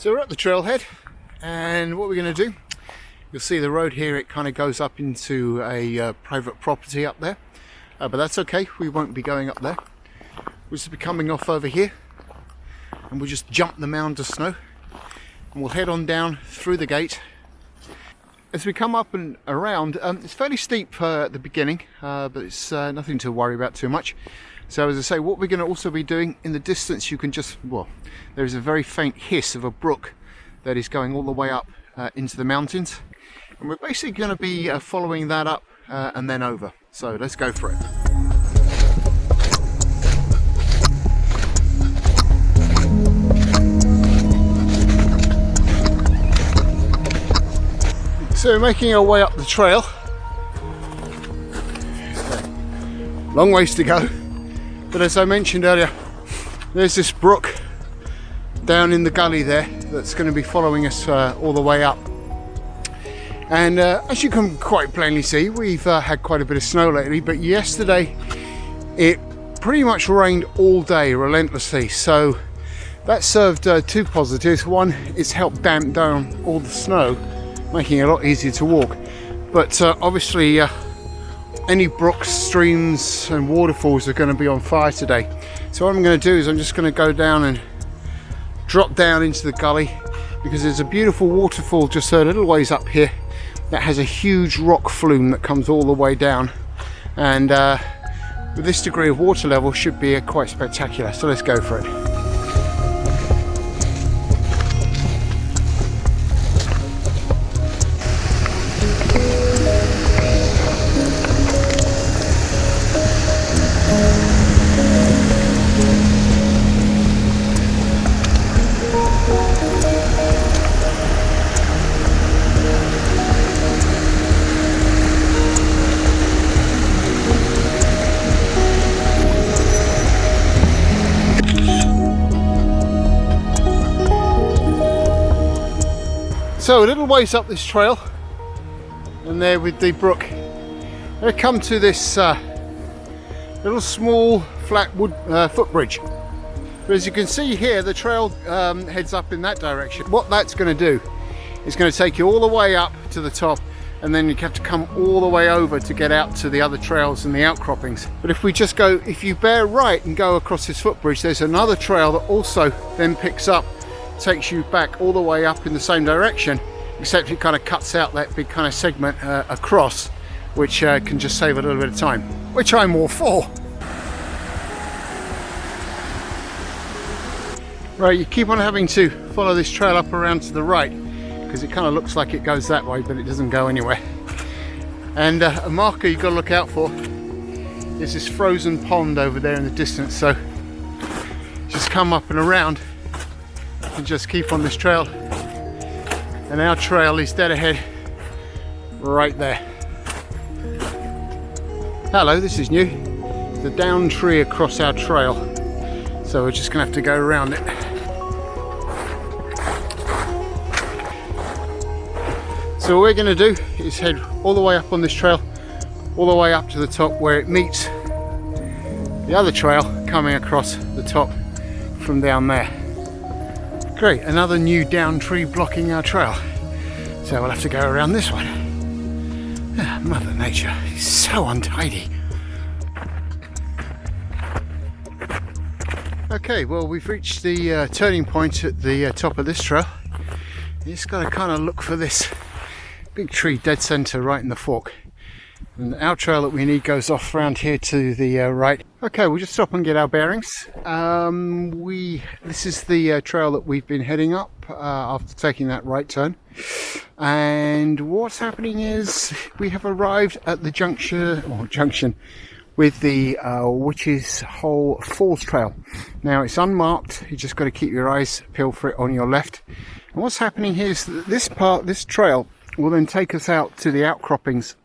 So we're at the trailhead, and what we're going to do, you'll see the road here, it kind of goes up into a private property up there, but that's okay, we won't be going up there. We'll just be coming off over here, and we'll just jump the mound of snow, and we'll head on down through the gate. As we come up and around, it's fairly steep at the beginning, but it's nothing to worry about too much. So as I say, what we're going to also be doing in the distance, you can just, well, there's a very faint hiss of a brook that is going all the way up into the mountains. And we're basically going to be following that up and then over. So let's go for it. So we're making our way up the trail. Long ways to go. But as I mentioned earlier, there's this brook down in the gully there that's going to be following us all the way up. And as you can quite plainly see, we've had quite a bit of snow lately, but yesterday it pretty much rained all day relentlessly. So that served two positives. One, it's helped damp down all the snow, making it a lot easier to walk. But obviously any brooks, streams and waterfalls are going to be on fire today. So what I'm going to do is I'm just going to go down and drop down into the gully, because there's a beautiful waterfall just a little ways up here that has a huge rock flume that comes all the way down, and with this degree of water level should be quite spectacular. So let's go for it. So a little ways up this trail, and there with the brook, I come to this little small flat wood footbridge. But as you can see here, the trail heads up in that direction. What that's going to do is going to take you all the way up to the top, and then you have to come all the way over to get out to the other trails and the outcroppings. But if we just go, if you bear right and go across this footbridge, there's another trail that also then picks up, takes you back all the way up in the same direction, except it kind of cuts out that big kind of segment across, which can just save a little bit of time, which I'm all for. Right, you keep on having to follow this trail up around to the right, because it kind of looks like it goes that way, but it doesn't go anywhere. And a marker you've got to look out for is this frozen pond over there in the distance. So just come up and around and just keep on this trail, and our trail is dead ahead right there. Hello, this is new. The down tree across our trail, so we're just gonna have to go around it. So what we're gonna do is head all the way up on this trail, all the way up to the top where it meets the other trail coming across the top from down there. Great, another new down tree blocking our trail. So we'll have to go around this one. Mother Nature is so untidy. Okay, well, we've reached the turning point at the top of this trail. You just got to kind of look for this big tree dead center right in the fork. And our trail that we need goes off around here to the right. Okay, we'll just stop and get our bearings. This is the trail that we've been heading up after taking that right turn. And what's happening is we have arrived at the junction with the Witch's Hole Falls Trail. Now it's unmarked, you just got to keep your eyes peeled for it on your left. And what's happening here is that this trail will then take us out to the outcroppings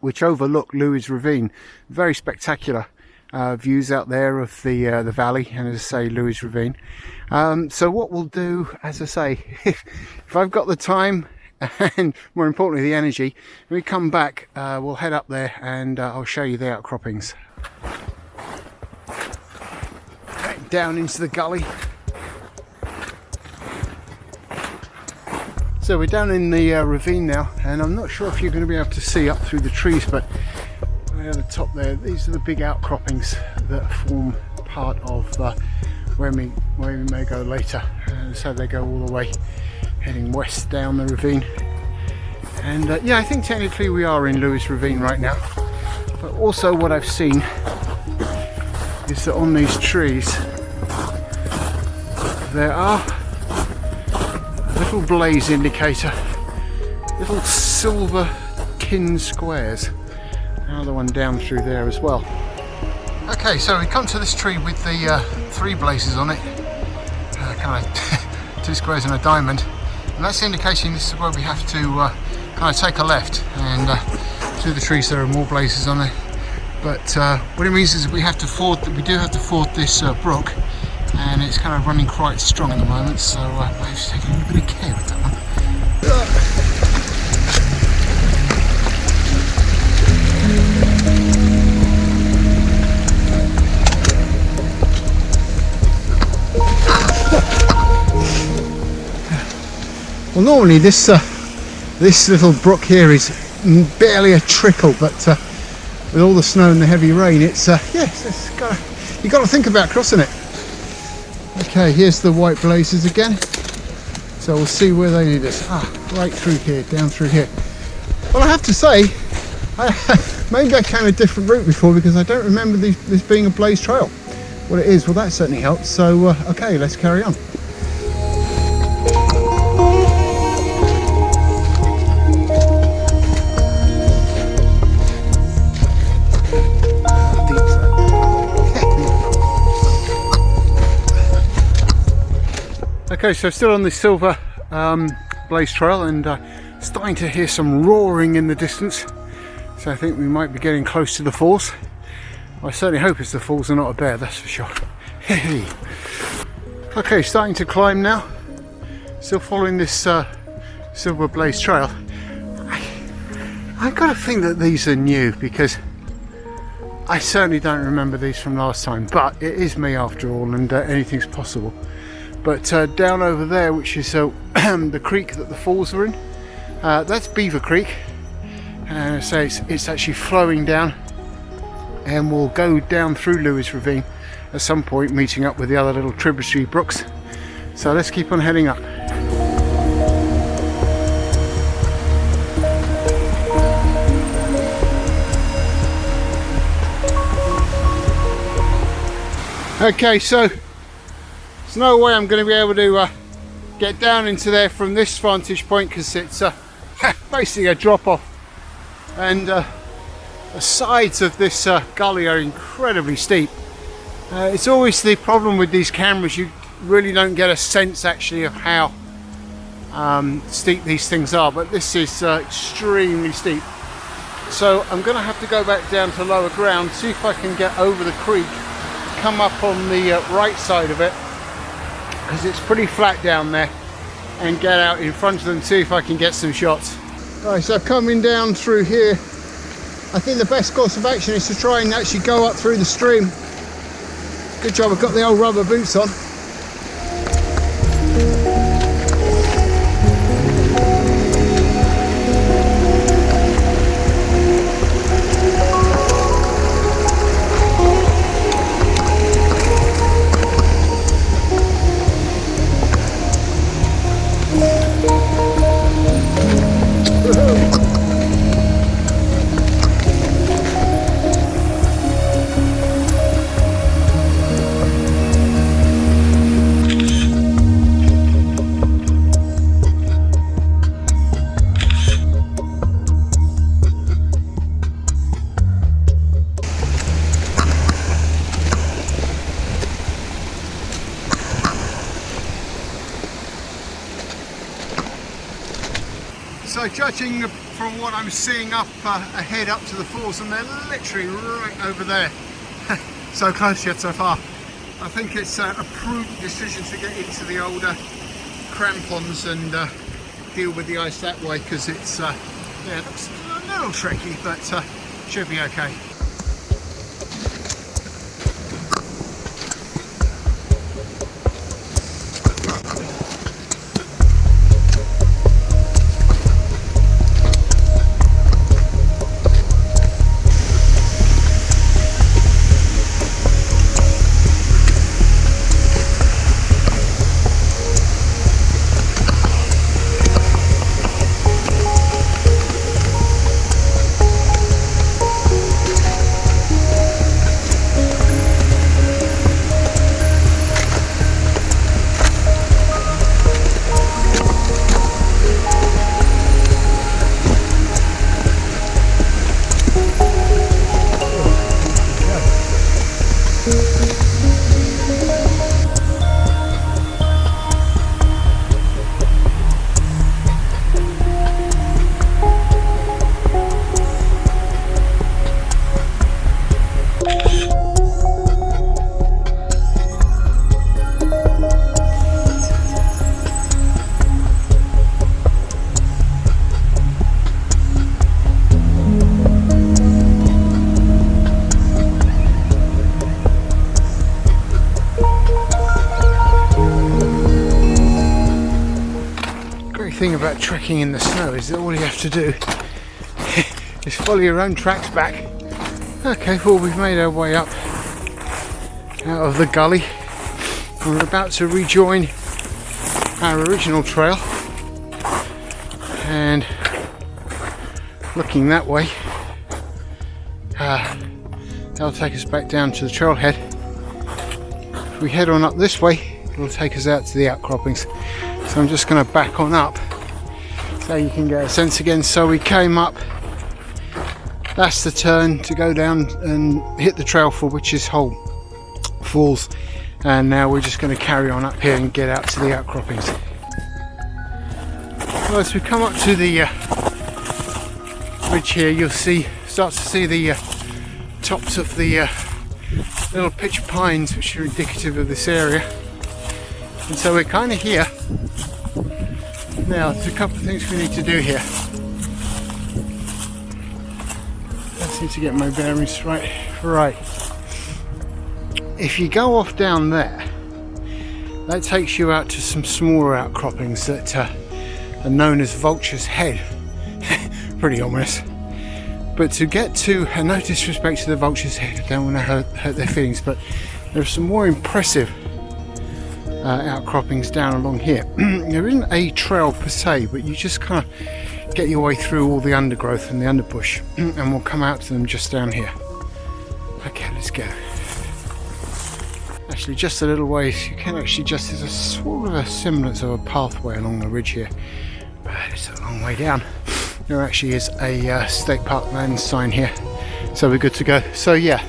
which overlook Louis Ravine. Very spectacular views out there of the valley, and as I say, Louis Ravine. So what we'll do, as I say, if I've got the time and more importantly the energy, when we come back we'll head up there and I'll show you the outcroppings. Right, down into the gully. So we're down in the ravine now, and I'm not sure if you're going to be able to see up through the trees, but at the top there, these are the big outcroppings that form part of where we may go later. So they go all the way heading west down the ravine. And yeah, I think technically we are in Louis Ravine right now. But also what I've seen is that on these trees there are a little blaze indicator, little silver tin squares. Another one down through there as well. Okay, so we come to this tree with the 3 blazes on it, kind of 2 squares and a diamond, and that's indicating this is where we have to kind of take a left, and through the trees there are more blazes on it. But what it means is we do have to ford this brook, and it's kind of running quite strong at the moment, so I have to take a little bit of care with that one. Well, normally this little brook here is barely a trickle, but with all the snow and the heavy rain, it's you got to think about crossing it. Okay, here's the white blazes again. So we'll see where they lead us. Right through here, down through here. Well, I have to say, maybe I came a different route before because I don't remember this being a blaze trail. Well, it is. Well, that certainly helps. So okay, let's carry on. Okay, so still on this silver blaze trail, and starting to hear some roaring in the distance. So I think we might be getting close to the falls. I certainly hope it's the falls and not a bear, that's for sure. Okay, starting to climb now. Still following this silver blaze trail. I got to think that these are new because I certainly don't remember these from last time. But it is me after all, and anything's possible. But down over there, which is the creek that the falls are in, that's Beaver Creek. So it's actually flowing down, and we'll go down through Louis Ravine at some point, meeting up with the other little tributary brooks. So let's keep on heading up. Okay, so there's no way I'm going to be able to get down into there from this vantage point because it's basically a drop off, and the sides of this gully are incredibly steep. It's always the problem with these cameras, you really don't get a sense actually of how steep these things are, but this is extremely steep. So I'm going to have to go back down to lower ground, see if I can get over the creek, come up on the right side of it, because it's pretty flat down there, and get out in front of them, see if I can get some shots. Right, so coming down through here, I think the best course of action is to try and actually go up through the stream. Good job I've got the old rubber boots on. So judging from what I'm seeing up ahead up to the falls, and they're literally right over there, so close yet so far, I think it's a prudent decision to get into the older crampons and deal with the ice that way, because it's yeah, it looks a little tricky, but should be okay. great thing about trekking in the snow is that all you have to do is follow your own tracks back. Okay, well, we've made our way up out of the gully. We're about to rejoin our original trail, and looking that way, that'll take us back down to the trailhead. If we head on up this way, it'll take us out to the outcroppings. So I'm just going to back on up so you can get a sense again. So we came up, that's the turn to go down and hit the trail for Witch's Hole Falls, and now we're just going to carry on up here and get out to the outcroppings. Well, as we come up to the ridge here, you'll start to see the tops of the little pitch pines, which are indicative of this area. And so we're kind of here. Now, there's a couple of things we need to do here. I just need to get my bearings right. Right. If you go off down there, that takes you out to some smaller outcroppings that are known as Vulture's Head. Pretty ominous. But to get to, and no disrespect to the Vulture's Head, I don't want to hurt their feelings, but there are some more impressive outcroppings down along here. There isn't a trail per se, but you just kind of get your way through all the undergrowth and the underbush, and we'll come out to them just down here. Okay, let's go. Actually, just a little ways, you can actually just, there's a sort of a semblance of a pathway along the ridge here, but it's a long way down. There actually is a state park land sign here, so we're good to go. So yeah,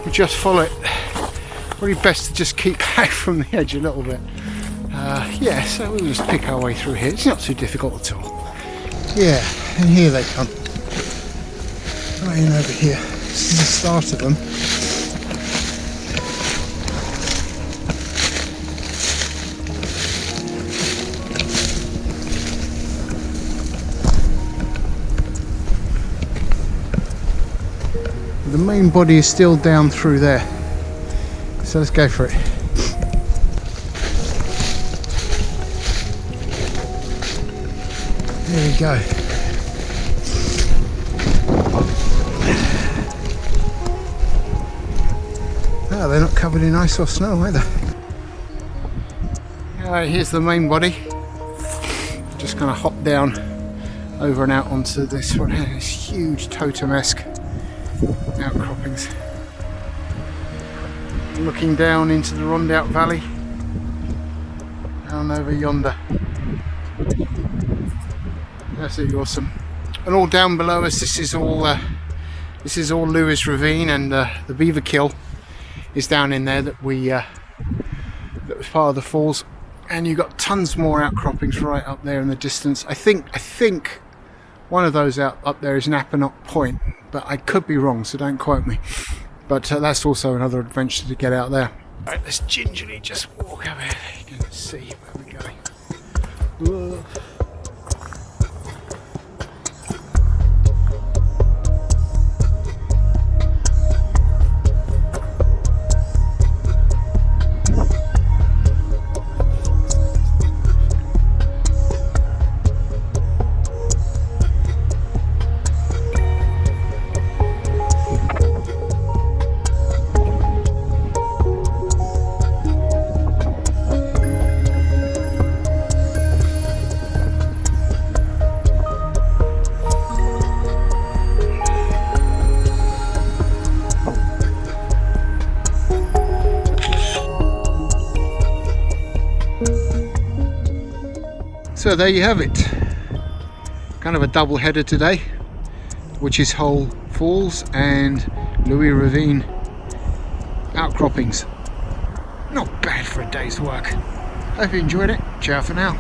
we just follow it. Probably best to just keep back from the edge a little bit. Yeah, so we'll just pick our way through here. It's not too difficult at all. Yeah, and here they come. Right in over here. This is the start of them. The main body is still down through there, so let's go for it. There we go. Oh, they're not covered in ice or snow either. Alright, here's the main body. Just gonna hop down over and out onto this one here, this huge totem-esque outcroppings. Looking down into the Rondout Valley, down over yonder. Absolutely awesome. And all down below us, this is all Louis Ravine, and the beaver kill is down in there that that was part of the falls. And you've got tons more outcroppings right up there in the distance. I think one of those up there is Napanock Point, but I could be wrong, so don't quote me. But that's also another adventure to get out there. Right, let's gingerly just walk over here. You can see where we're going. Whoa. So there you have it, kind of a double header today, Witch's Hole Falls and Louis Ravine outcroppings. Not bad for a day's work. Hope you enjoyed it. Ciao for now.